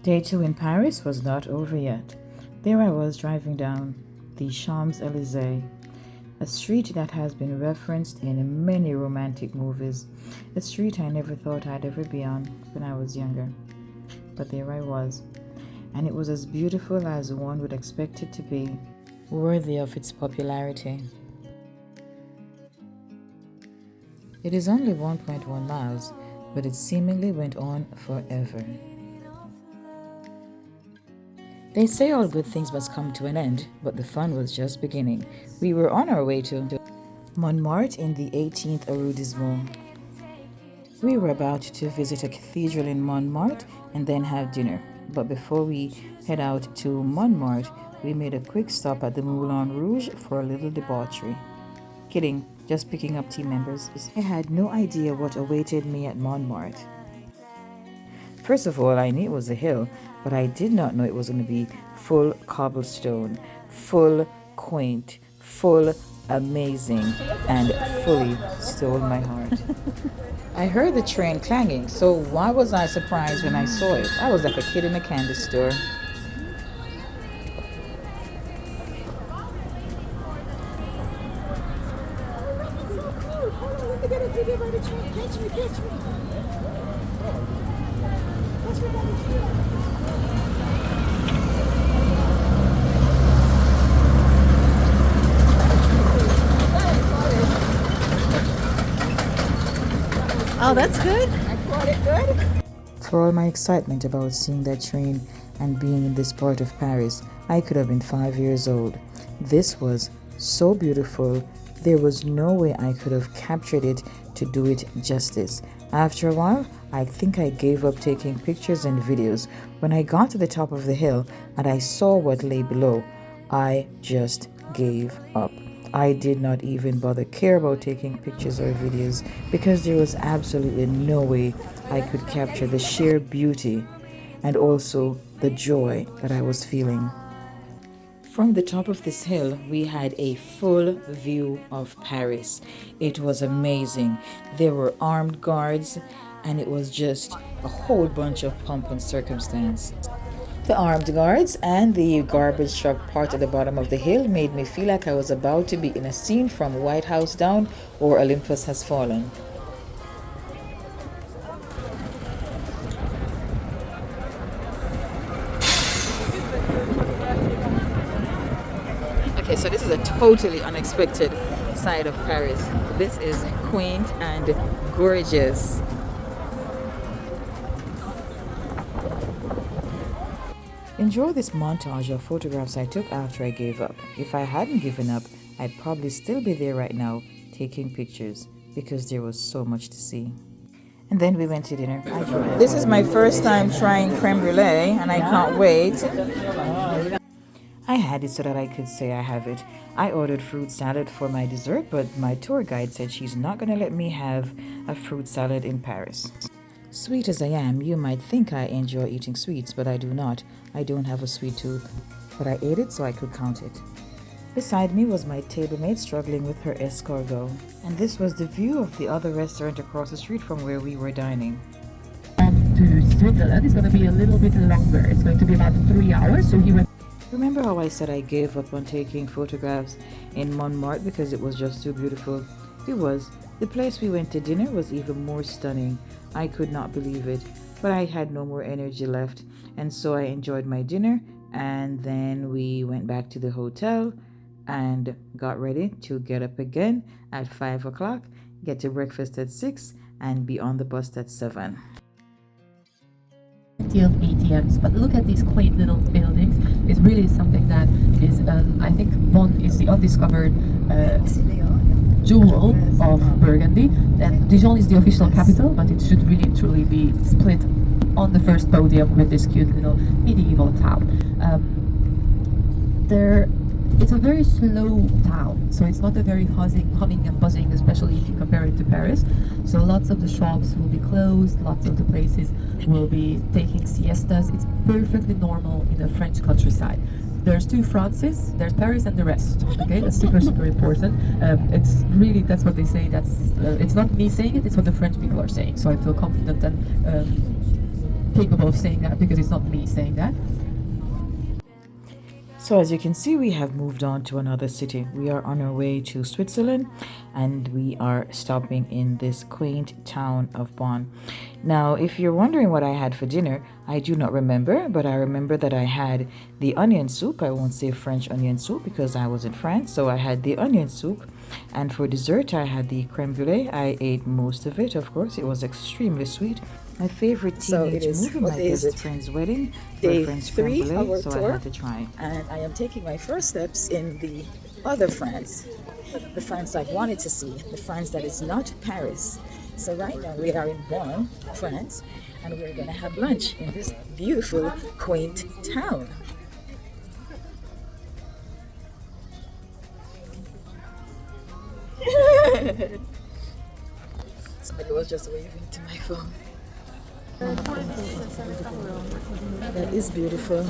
Day 2 in Paris was not over yet. There I was driving down the Champs-Élysées, a street that has been referenced in many romantic movies, a street I never thought I'd ever be on when I was younger. But there I was, and it was as beautiful as one would expect it to be, worthy of its popularity. It is only 1.1 miles, but it seemingly went on forever. They say all good things must come to an end, but the fun was just beginning. We were on our way to Montmartre in the 18th arrondissement. We were about to visit a cathedral in Montmartre and then have dinner. But before we head out to Montmartre, we made a quick stop at the Moulin Rouge for a little debauchery. Kidding, just picking up team members. I had no idea what awaited me at Montmartre. First of all, I knew it was a hill, but I did not know it was going to be full cobblestone, full quaint, full amazing, and fully stole my heart. I heard the train clanging, so why was I surprised when I saw it? I was like a kid in a candy store. Oh, that's good. I caught it good. For all my excitement about seeing that train and being in this part of Paris, I could have been 5 years old. This was so beautiful. There was no way I could have captured it to do it justice. After a while, I think I gave up taking pictures and videos. When I got to the top of the hill and I saw what lay below, I just gave up. I did not even bother care about taking pictures or videos because there was absolutely no way I could capture the sheer beauty and also the joy that I was feeling. From the top of this hill, we had a full view of Paris. It was amazing. There were armed guards, and it was just a whole bunch of pomp and circumstance. The armed guards and the garbage truck parked at the bottom of the hill made me feel like I was about to be in a scene from White House Down or Olympus Has Fallen. Okay, so this is a totally unexpected side of Paris. This is quaint and gorgeous. Enjoy this montage of photographs I took after I gave up. If I hadn't given up, I'd probably still be there right now taking pictures because there was so much to see. And then we went to dinner. This is my first time trying creme brulee and I can't wait. I had it so that I could say I have it. I ordered fruit salad for my dessert, but my tour guide said she's not going to let me have a fruit salad in Paris. Sweet as I am, you might think I enjoy eating sweets, but I do not. I don't have a sweet tooth, but I ate it so I could count it. Beside me was my table mate struggling with her escargot, and this was the view of the other restaurant across the street from where we were dining. To Switzerland is going to be a little bit longer. It's going to be about 3 hours, so he went. Remember how I said I gave up on taking photographs in Montmartre because it was just too beautiful? It was. The place we went to dinner was even more stunning. I could not believe it, but I had no more energy left, and so I enjoyed my dinner, and then we went back to the hotel and got ready to get up again at 5 o'clock, get to breakfast at 6, and be on the bus at 7. Plenty of ATMs, but look at these quaint little buildings. It's really something that is, I think, one is the undiscovered jewel of Burgundy, and Dijon is the official capital, but it should really truly be split on the first podium with this cute little medieval town. It's a very slow town, so it's not a very humming and buzzing, especially if you compare it to Paris. So lots of the shops will be closed, lots of the places will be taking siestas. It's perfectly normal in the French countryside. There's two Frances, there's Paris and the rest. Okay, that's super important. It's really, that's what they say. That's it's not me saying it, it's what the French people are saying. So I feel confident and capable of saying that because it's not me saying that. So as you can see, we have moved on to another city. We are on our way to Switzerland and we are stopping in this quaint town of Bonn. Now, if you're wondering what I had for dinner, I do not remember, but I remember that I had the onion soup. I won't say French onion soup because I was in France, so I had the onion soup. And for dessert, I had the creme brulee. I ate most of it, of course. It was extremely sweet. My favorite teenage movie, my best friend's wedding, Day French 3 creme of brulee, our so tour, I had to try it. and I am taking my first steps in the other France, the France I wanted to see, the France that is not Paris. So right now we are in Bonn, France, and we're going to have lunch in this beautiful, quaint town. Somebody was just waving to my phone. That is beautiful.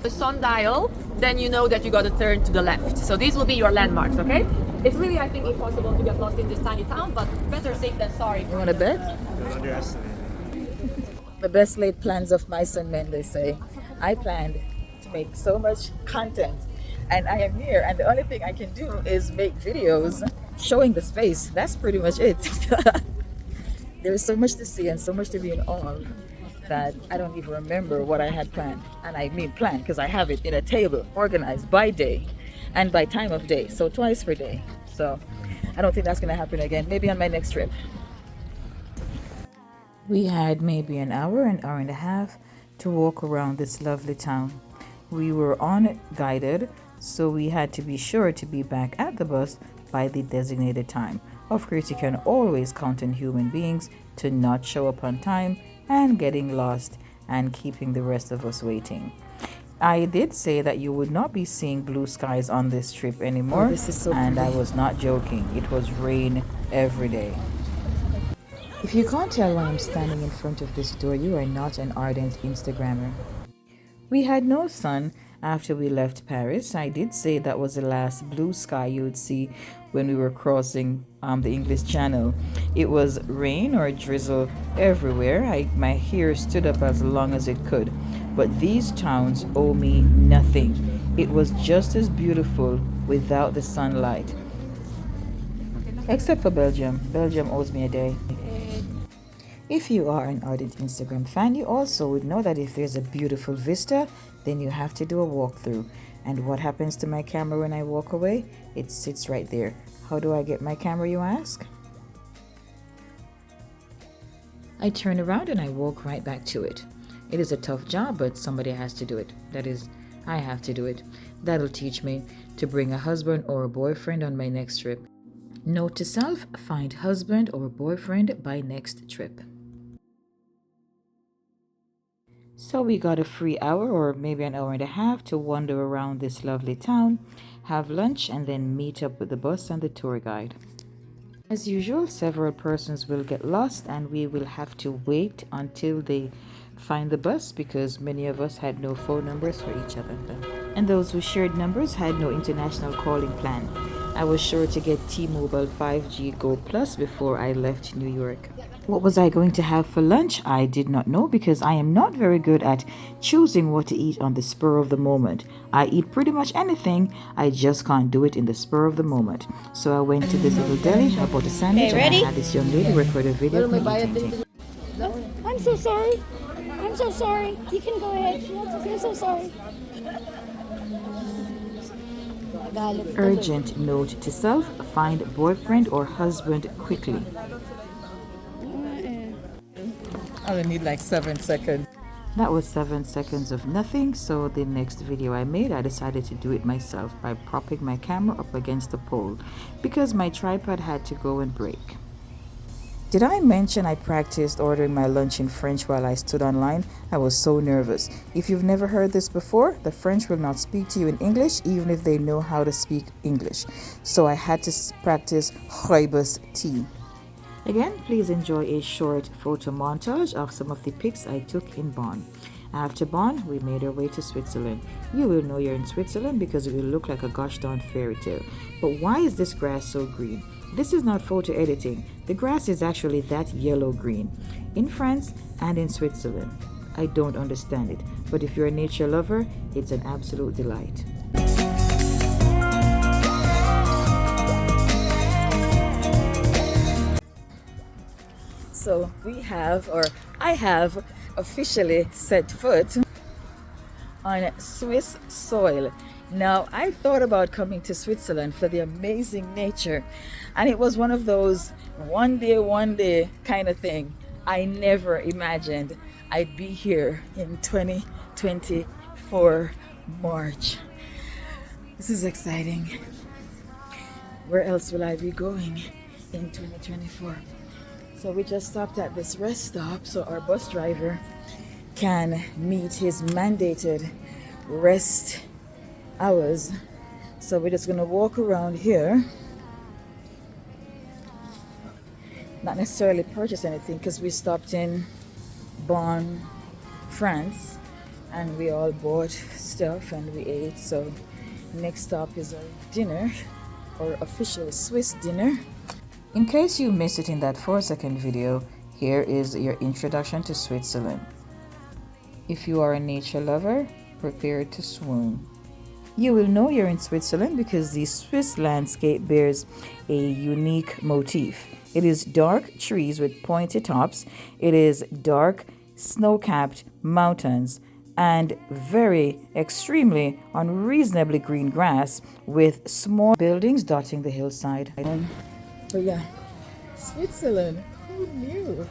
The sundial, then you know that you got to turn to the left. So these will be your landmarks, okay? It's really, I think, impossible to get lost in this tiny town, but better safe than sorry. You want to bet? The best laid plans of mice and men, they say. I planned to make so much content, and I am here, and the only thing I can do is make videos showing the space. That's pretty much it. There is so much to see and so much to be in awe of that I don't even remember what I had planned. And I mean planned because I have it in a table, organized by day and by time of day, so twice per day. So I don't think that's going to happen again. Maybe on my next trip. We had maybe an hour and a half to walk around this lovely town. We were on guided, so we had to be sure to be back at the bus by the designated time. Of course, you can always count on human beings to not show up on time and getting lost and keeping the rest of us waiting. I did say that you would not be seeing blue skies on this trip anymore, This is so and I pretty. was not joking. It was rain every day. If you can't tell why I'm standing in front of this door, you are not an ardent Instagrammer. We had no sun after we left Paris. I did say that was the last blue sky you would see when we were crossing the English Channel. It was rain or drizzle everywhere. My hair stood up as long as it could. But these towns owe me nothing. It was just as beautiful without the sunlight. Except for Belgium. Belgium owes me a day. If you are an ardent Instagram fan, you also would know that if there's a beautiful vista, then you have to do a walkthrough. And what happens to my camera when I walk away? It sits right there. How do I get my camera, you ask? I turn around and I walk right back to it. It is a tough job, but somebody has to do it. That is, I have to do it. That'll teach me to bring a husband or a boyfriend on my next trip. Note to self, find husband or boyfriend by next trip. So we got a free hour or maybe an hour and a half to wander around this lovely town, have lunch, and then meet up with the bus and the tour guide. As usual, several persons will get lost and we will have to wait until they find the bus because many of us had no phone numbers for each other. And those who shared numbers had no international calling plan. I was sure to get T-Mobile 5G Go Plus before I left New York. What was I going to have for lunch? I did not know because I am not very good at choosing what to eat on the spur of the moment. I eat pretty much anything, I just can't do it in the spur of the moment. So I went to this little deli, I bought a sandwich, and I had this young lady record a video of me eating. I'm so sorry. I'm so sorry. You can go ahead. I'm so sorry. Urgent note to self, find boyfriend or husband quickly. I only need like 7 seconds. That was 7 seconds of nothing, so the next video I made, I decided to do it myself by propping my camera up against a pole because my tripod had to go and break. Did I mention I practiced ordering my lunch in French while I stood online? I was so nervous. If you've never heard this before, the French will not speak to you in English even if they know how to speak English. So I had to practice rooibos tea. Again, please enjoy a short photo montage of some of the pics I took in Bonn. After Bonn, we made our way to Switzerland. You will know you're in Switzerland because it will look like a gosh darn fairy tale. But why is this grass so green? This is not photo editing. The grass is actually that yellow-green in France and in Switzerland. I don't understand it, but if you're a nature lover, it's an absolute delight. So I have officially set foot on Swiss soil. Now, I thought about coming to Switzerland for the amazing nature, and it was one of those one day kind of thing. I never imagined I'd be here in 2024 March. This is exciting. Where else will I be going in 2024? So we just stopped at this rest stop so our bus driver can meet his mandated rest hours. So we're just gonna walk around here, not necessarily purchase anything because we stopped in Bonn, France, and we all bought stuff and we ate. So next stop is our dinner, or official Swiss dinner. In case you missed it in that 4-second video, here is your introduction to Switzerland. If you are a nature lover, prepare to swoon. You will know you're in Switzerland because the Swiss landscape bears a unique motif. It is dark trees with pointy tops. It is dark snow-capped mountains and very extremely unreasonably green grass with small buildings dotting the hillside. But yeah, Switzerland, who knew?